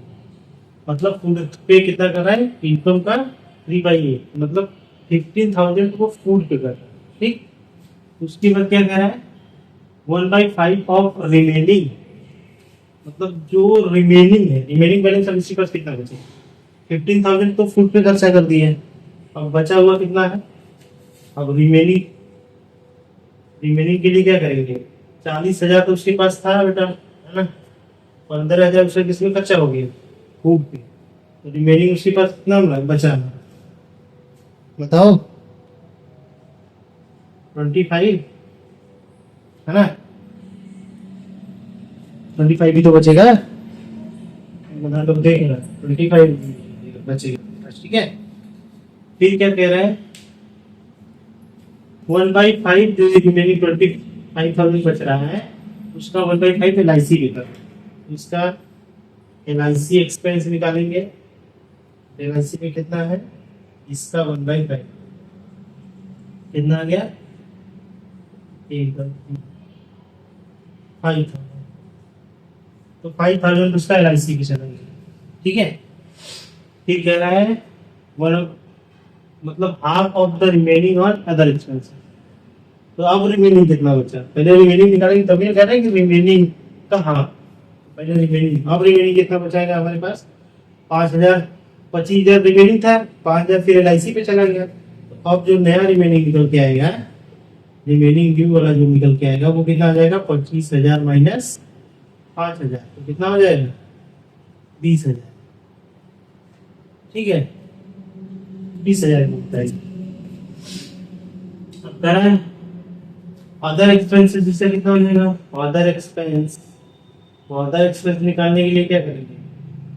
[SPEAKER 1] मतलब फूड पे कितना कर रहा है इनकम का 3/8 मतलब 15,000 को फूड पे कर रहा है ठीक उसके बाद क्या कर रहा है 1/5 ऑफ रिमेनिंग मतलब जो रिमेनिंग है रिमेनिंग बैलेंस अब इसके पास कितना बचे 15,000 तो फूड पे खर्चा कर दिए अब बचा हुआ कितना है अब रिमेनिंग के लिए क्या करेंगे 40,000 तो उसके पास था बेटा है ना 15,000 उसका किसमें खर्चा हो गया फूड पे तो रिमेनिंग उसके पास कितना बचा बताओ 25 है ना 25 भी तो बचेगा बना लो देख रहा 25 बचेगा ठीक है फिर क्या कह रहा है 1/5 जो रिमेनिंग 25,000 बच रहा है उसका 1/5 LIC भी कर इसका LIC एक्सपेंस निकालेंगे LIC में कितना है इसका 1/5 कितना आ गया 5,000 तो 5,000 उसका LIC की चलेंगे ठीक है फिर कह रहा है मतलब half of the remaining on other expenses तो अब रिमेनिंग कितना बचा पहले रिमेनिंग निकालेंगे तभी कह रहे हैं कि रिमेनिंग का हाफ पहले रिमेनिंग अब रिमेनिंग कितना बचाएगा हमारे पास 5,000 25,000 रिमेनिंग था 5,000 फिर LIC पे चला गया तो अब जो नया रिमेनिंग निकल के आएगा रिमेनिंग ड्यू वाला जो निकल के आएगा वो कितना आ जाएगा 25,000 माइनस 5,000 तो कितना हो जाएगा 20,000 ठीक है 20,000 मिलता है अब कह रहा है अदर एक्सपेंसेस जिससे कितना हो जाएगा अदर एक्सपेंस निकालने के लिए क्या करेंगे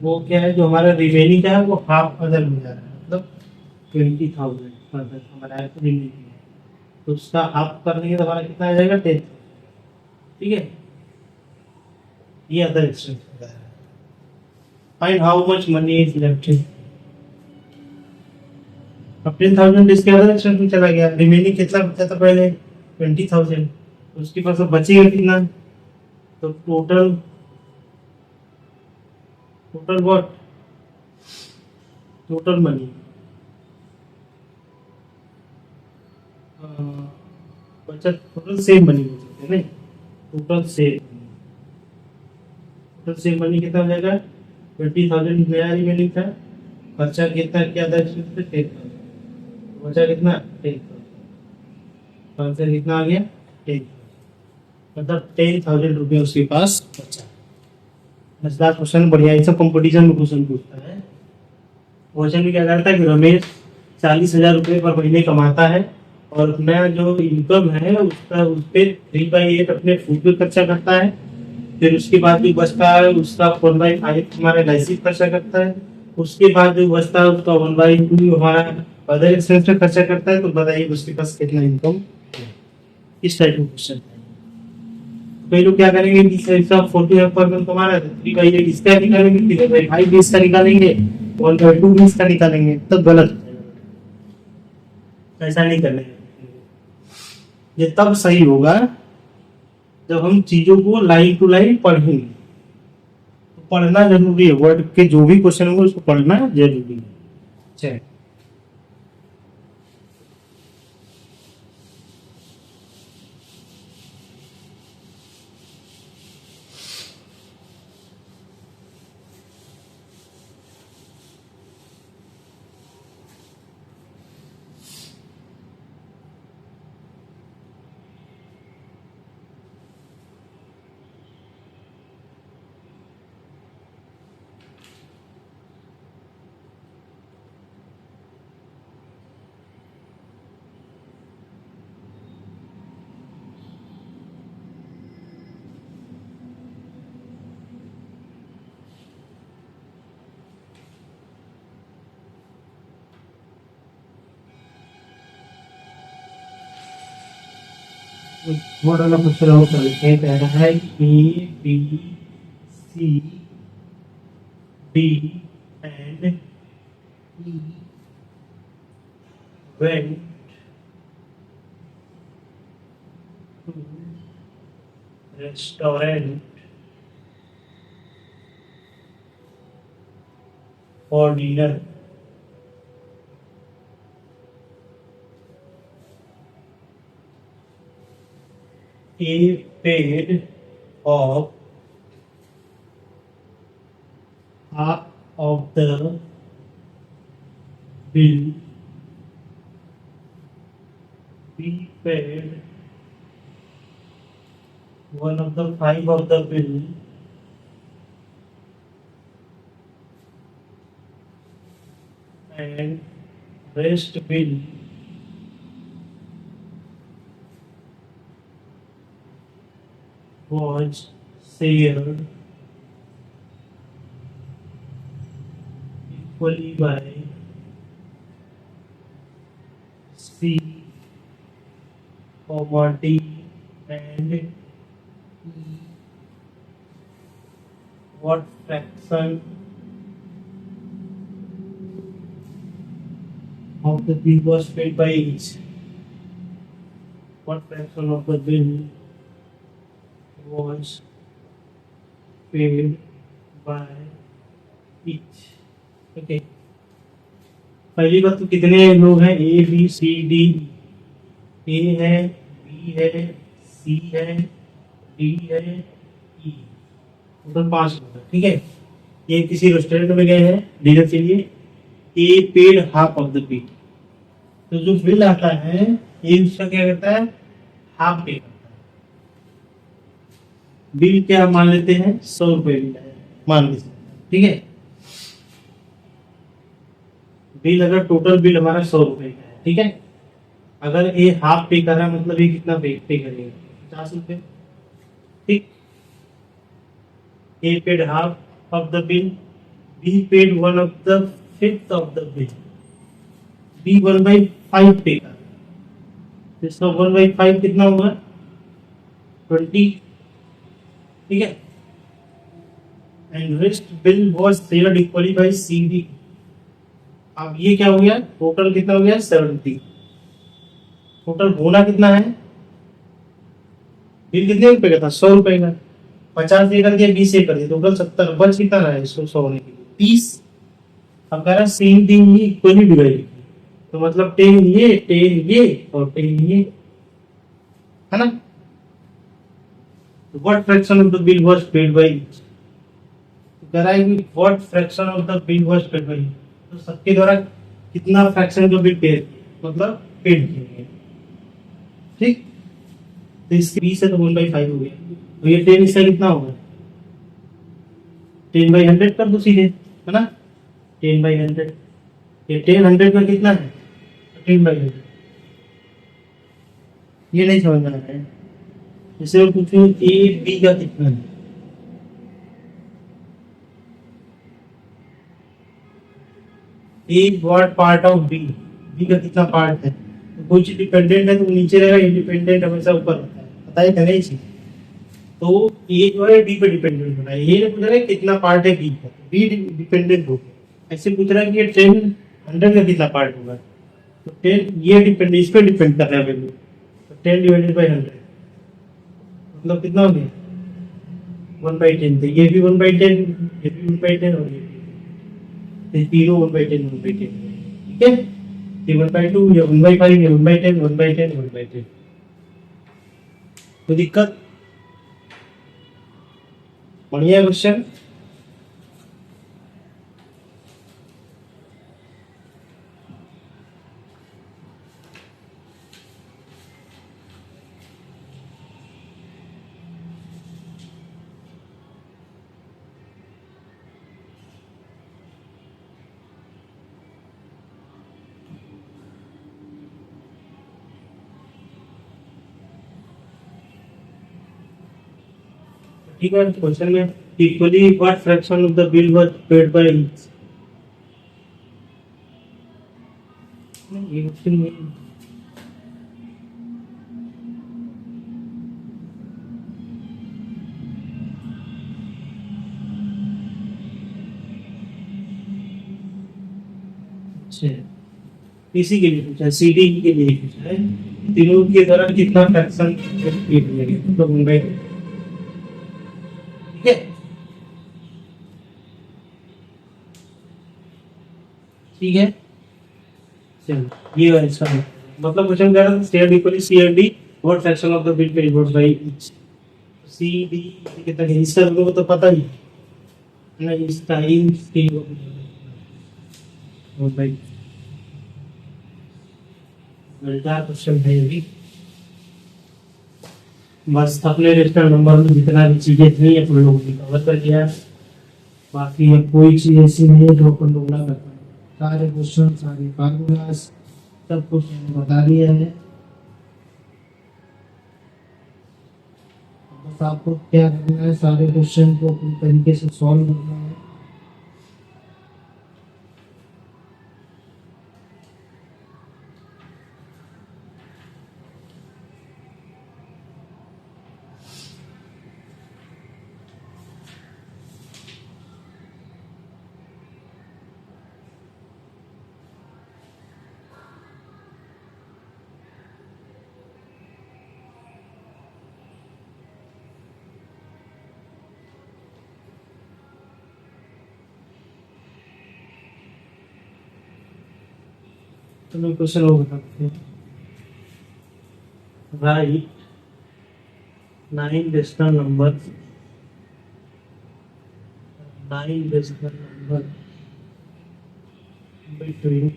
[SPEAKER 1] वो क्या है जो हमारा रिमेनिंग है वो हाफ अदर में जा रहा है मतलब 20,000 हमारा रिमेनिंग है तो उसका हाफ करने के तो हमारा कितना आ जाएगा 10 ठीक है ये अदर एक्सपेंस होता है find how much money is left अब 10,000 इसके अदर एक्सपेंस में चला गया रिमेनिंग कितना बचा था पहले 20,000 तो उसके पास अब बचेगा कितना तो टोटल व्हाट टोटल मनी बचत टोटल सेव मनी बचत है नहीं टोटल सेव मनी कितना हो जाएगा 20,000 नया रिमेनिंग था खर्चा कितना किया था इसमें 10,000 बचा कितना 10,000 आंसर कितना आ गया 10 मतलब 10,000 रुपये उसके पास बचा मजेदार क्वेश्चन बढ़िया ये सब कंपटीशन में क्वेश्चन पूछता है क्वेश्चन में क्या करता है कि रमेश 40,000 रुपये पर महीने कमाता है और अपना जो इनकम है उसका उस पर 3/8 अपने फूड पे खर्चा करता है। फिर उसके बाद जो बचता है उसका 1/5 हमारा LIC खर्चा करता है। उसके बाद जो बचता है उसका 1/2 हमारा अदर एक्सपेंस पे खर्चा करता है। तो बताइए उसके पास कितना इनकम है। इस टाइप का क्वेश्चन है। कई लोग क्या करेंगे कि इसका 40% कमा रहा है तो 3/8 इसका निकालेंगे, 3/5 इसका निकालेंगे, 1/2 इसका निकालेंगे, तब गलत है। ऐसा नहीं करना है। ये तब सही होगा जब हम चीजों को लाइन टू लाइन पढ़ेंगे। तो पढ़ना जरूरी है, वर्ड के जो भी क्वेश्चन होंगे उसको पढ़ना जरूरी है। चलिए थोड़ा ना कुछ लोग चलते हैं। कह रहा है A, B, C, D and E went to restaurant for dinner. A paid off half of the bill. B paid 1/5 of the bill. And rest bill was shared equally by C, D and E. What fraction of the bill was paid by each? What fraction of the bill was paid by each? Okay. पहली बात तो कितने लोग हैं? A, B, C, D. A है, B है, C है, D है, E. मतलब 5 लोग हैं। ठीक है। ये किसी रेस्टोरेंट में गए हैं डिनर के लिए। A paid half of the bill. तो जो बिल आता है ये उसका क्या करता है? हाफ पे करता है। बिल क्या मान लेते हैं? 100 रुपए बिल है मान लीजिए। ठीक है। बिल अगर टोटल बिल हमारा 100 रुपए का है, ठीक है। अगर ये हाफ पे कर रहा है मतलब ये कितना पे करेगा? 50 रुपए। ठीक। A paid half of the bill, B paid 1/5 of the bill, B 1/5 pay कर। इसका 1/5 कितना होगा? 20। ठीक है। And rest bill was shared equally by C D. अब ये क्या हो गया? टोटल कितना हो गया? 70। टोटल होना कितना है? बिल कितने रुपए का था? 100 रुपए का। 50 से कर दिया, 20 से कर दिया, टोटल 70। बच कितना रहा है? 100 होने के लिए 30। अब कह रहा है same thing he equally divide. तो मतलब 10 ये 10 ये और 10 ये, है ना। What fraction of the bill was paid by each. कह रहा है कि what fraction of the bill was paid by each. तो सबके द्वारा कितना फ्रैक्शन का बिल पे मतलब पेड किया गया। ठीक। तो इसके 20 है तो 1/5 हो गया। तो ये 10 इसका कितना होगा? 10/100 कर दो सीधे, है ना। 10/100। ये 10 100 का कितना है? 15/100। ये नहीं समझ में आ रहा है। जैसे मैं पूछूं ए बी का कितना है, A what part of B, B का कितना पार्ट है। तो कोई चीज डिपेंडेंट है तो वो नीचे रहेगा, इंडिपेंडेंट हमेशा ऊपर होता है, पता है क्या नहीं चीज। तो ए जो है बी पे डिपेंडेंट होना है, ये नहीं पूछ रहा है कितना पार्ट है बी का, बी डिपेंडेंट होगा। ऐसे पूछ रहा है कि ये 10 100 का कितना पार्ट होगा, तो 10 ये डिपेंड इस पे डिपेंड कर रहा है वैल्यू। तो 10/100 मतलब कितना हो गया 1/10। तो ये भी 1/10, ये भी 1/10 और ये भी, तो तीनों 1/10 1/10, ठीक है। ये 1/2, ये 1/5, ये 1/10 1/10 1/10। तो दिक्कत, बढ़िया क्वेश्चन। ठीक है, क्वेश्चन में equally what fraction of the bill was paid by each. ये क्वेश्चन में अच्छा इसी के लिए पूछा है, सीडी के लिए पूछा है, तीनों के द्वारा कितना फ्रैक्शन पेड किया गया, मतलब 1/2, ठीक है। ठीक है, चलो ये वाला इसका मतलब क्वेश्चन क्या है, state equally C and D what fraction of the bill paid by each. C D कितना है इसका लोगों को तो पता ही है ना, इस टाइम सी और भाई उल्टा क्वेश्चन है ये भी। बस अपने रजिस्टर नंबर में जितना भी चीजें थी अपन लोगों ने कवर कर दिया, बाकी अब कोई चीज ऐसी नहीं है जो अपन लोग ना कर पाए। सारे क्वेश्चन सारे फार्मूलाज सब कुछ मैंने बता दिया है। बस आपको क्या करना है, सारे क्वेश्चन को अपनी तरीके से सॉल्व करना है। तो मैं क्वेश्चन और बताते हैं। Right 9 decimal number, 9 decimal number between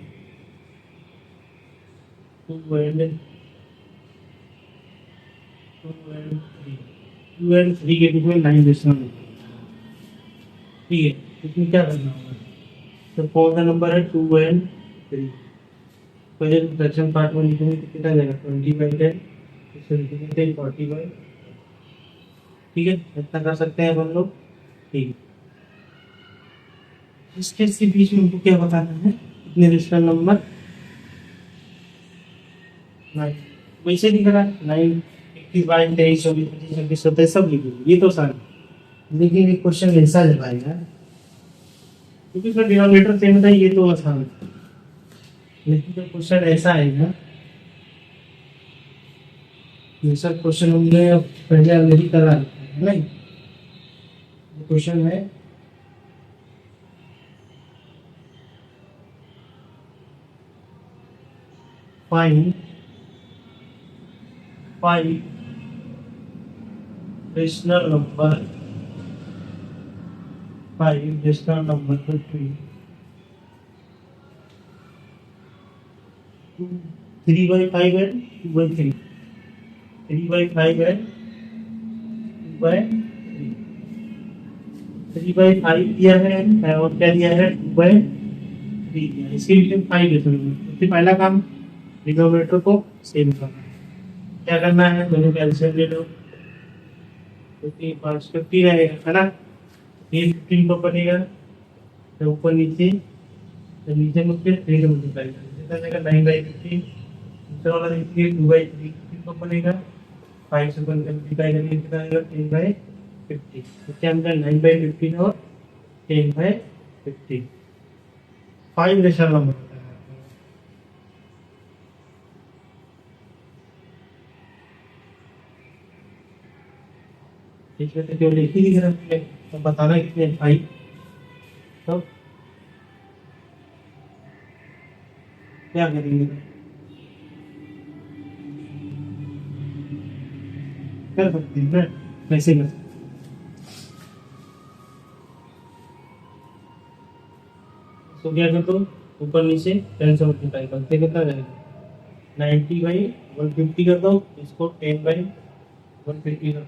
[SPEAKER 1] 2 and 3, 2 and 3 के बीच में 9 डेसिमल नंबर, ठीक है। इसमें क्या करना होगा, तो कौन सा नंबर है 2 and 3, पहले फ्रैक्शन पार्ट में लिखेंगे तो कितना जाएगा 20/10, इससे लिखेंगे 10/40, ठीक है। इतना कर सकते हैं अपन लोग, ठीक है। इसके बीच में उनको क्या बताना है, इतने रेशनल नंबर 9 वैसे लिख रहा है 9 21 22 23 24 25 26 27 सब लिखेंगे, ये तो आसान। लेकिन एक क्वेश्चन ऐसा जब आएगा क्योंकि इसमें डिनोमिनेटर सेम था, ये तो आसान है। लेकिन जब क्वेश्चन ऐसा आएगा, ये सब क्वेश्चन हमने पहले ऑलरेडी करा है नहीं, क्वेश्चन है find 5 rational number, 5 rational number between 3/5 and 2/3, 3/5 and 2/3, 3/5 दिया है और क्या दिया है 2/3 दिया है। इसके लिए 5 रेशनल नंबर, सबसे पहला काम डिनोमिनेटर को सेम करना है। क्या करना है, दोनों कैल्शियम ले लो, 50 रहेगा है ना, ये 15 पर बनेगा, तो ऊपर नीचे, तो नीचे में फिर 3 मल्टीप्लाई करेंगे, कितना जाएगा 9/15, दूसरा वाला देखिए 2/3, 15 पर बनेगा, 5 से मल्टीप्लाई करेंगे कितना आएगा 10/50, तो क्या मिला 9/15 और 10/50, 5 रेशनल नंबर होता है। ठीक है, तो केवल एक ही दिख रहा है, तो बताना कितने 5, तो क्या करेंगे, कर सकते हैं ना, कैसे कर सकते हैं? तो क्या कर दो, ऊपर नीचे 10 से मल्टीप्लाई करते कितना जाएगा 90/150 कर दो, इसको 10/150 कर दो,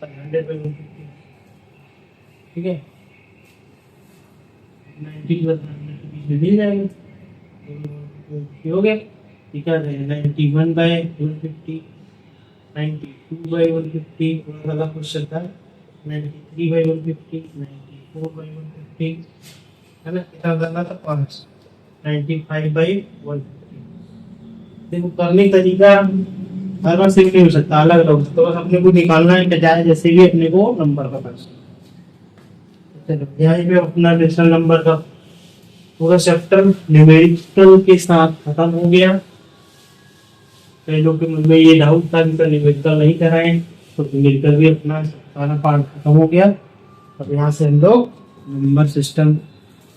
[SPEAKER 1] 100/150, ठीक है, 90 + 100 के बीच में मिल जाएगा, तो हो गया, ठीक है, 91/150, 92/150, थोड़ा सा क्वेश्चन था, 93/150, 94/150, है ना, कितना करना था 5, 95/150। देखो करने का तरीका हर बार सेम नहीं हो सकता, अलग अलग हो सकता है, तो बस अपने को निकालना है कि चाहे जैसे भी अपने को नंबर का प्रश्न। चलो यहाँ पे अपना रेशनल नंबर का पूरा चैप्टर न्यूमेरिकल के साथ खत्म हो गया। कई लोग के मन में ये डाउट था कि न्यूमेरिकल नहीं कराएं, तो न्यूमेरिकल भी अपना सारा पार्ट खत्म हो गया। अब यहाँ से हम लोग नंबर सिस्टम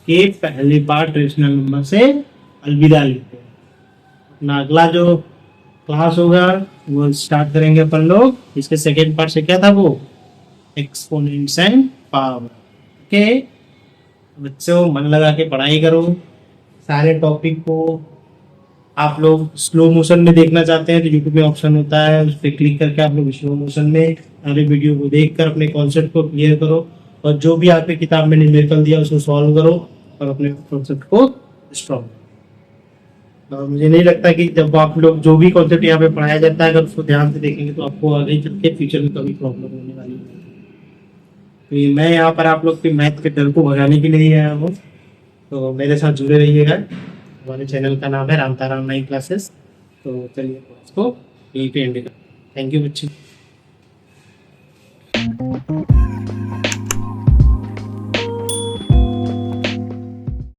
[SPEAKER 1] के पहले पार्ट रेशनल नंबर से अलविदा लेते हैं। अपना अगला जो क्लास होगा वो स्टार्ट करेंगे अपन लोग, इसके सेकेंड पार्ट से क्या था वो एक्सपोनेंट्स एंड पावर। ओके बच्चों, मन लगा के पढ़ाई करो, सारे टॉपिक को आप लोग स्लो मोशन में देखना चाहते हैं तो यूट्यूब में ऑप्शन होता है, उस पर क्लिक करके आप लोग स्लो मोशन में सारे वीडियो को देखकर अपने कॉन्सेप्ट को क्लियर करो, और जो भी आपके किताब में न्यूमेरिकल दिया उसको सॉल्व करो और अपने कॉन्सेप्ट को स्ट्रॉन्ग। मुझे नहीं लगता कि जब आप लोग जो भी कॉन्सेप्ट यहाँ पे पढ़ाया जाता है अगर उसको ध्यान से देखेंगे तो आपको आगे चल के फ्यूचर में कभी प्रॉब्लम होने वाली नहीं। तो मैं यहाँ पर आप लोग के मैथ के डर को भगाने के लिए आया हूँ, तो मेरे साथ जुड़े रहिएगा। हमारे चैनल का नाम है रामताराम 9 क्लासेस। तो चलिए इसको यहीं पे एंड कर। थैंक यू बच्चे।